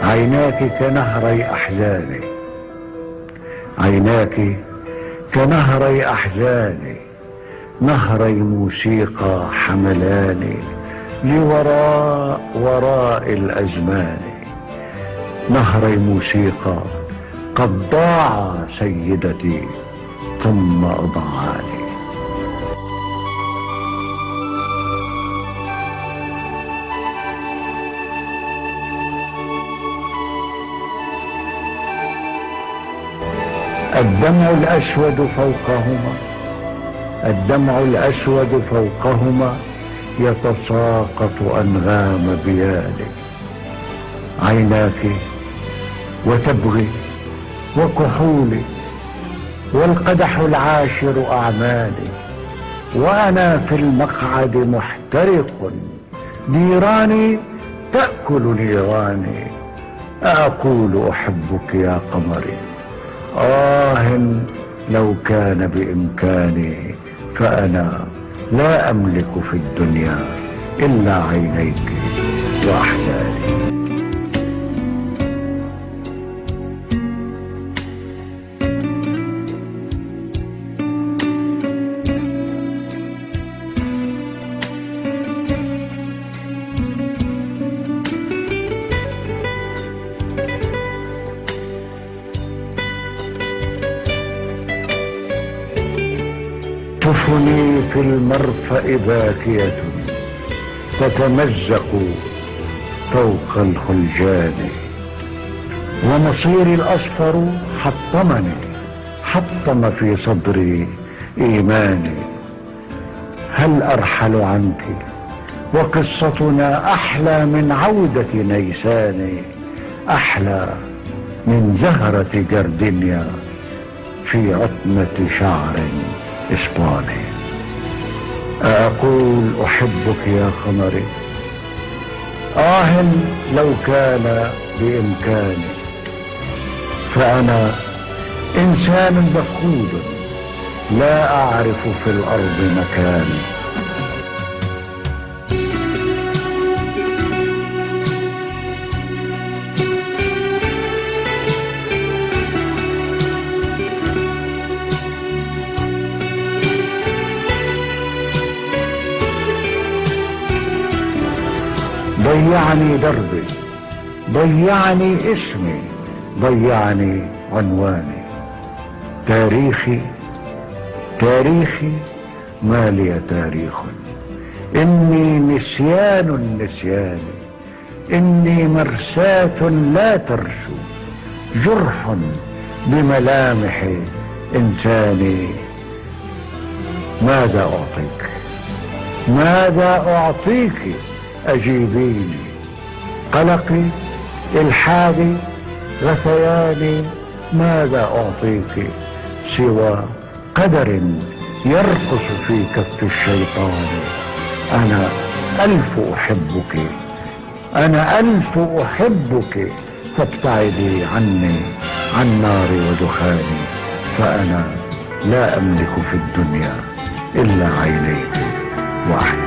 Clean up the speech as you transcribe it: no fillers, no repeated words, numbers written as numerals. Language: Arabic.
عيناك كنهري أحزاني، عيناك كنهري أحزاني، نهري موسيقى حملاني لوراء الأزمان، نهري موسيقى قد ضاع سيدتي ثم أضاعاني. الدمع الأسود فوقهما، الدمع الأسود فوقهما يتساقط أنغام بيالي، عيناك وتبغي وكحولي والقدح العاشر أعمالي، وأنا في المقعد محترق، نيراني تأكل نيراني، أقول أحبك يا قمري، لو كان بإمكاني، فأنا لا أملك في الدنيا إلا عينيك وأحلالي. سفني في المرفأ باكية تتمزق فوق الخلجان، ومصيري الأصفر حطم في صدري إيماني. هل أرحل عنك وقصتنا أحلى من عودة نيسان، أحلى من زهرة جردنيا في عتمة شعر إسباني. أقول أحبك يا قمري، لو كان بإمكاني، فأنا إنسان مفقود لا أعرف في الأرض مكاني. ضيعني دربي، ضيعني اسمي، ضيعني عنواني، تاريخي ما لي تاريخ، إني نسيان النسيان، إني مرساة لا ترسو، جرح بملامح إنساني. ماذا أعطيك أجيبيني، قلقي، إلحادي، غثياني، ماذا أعطيك سوى قدر يرقص في كف الشيطان. أنا ألف أحبك، فابتعدي عني عن ناري ودخاني، فأنا لا أملك في الدنيا إلا عينيك وأحلامك.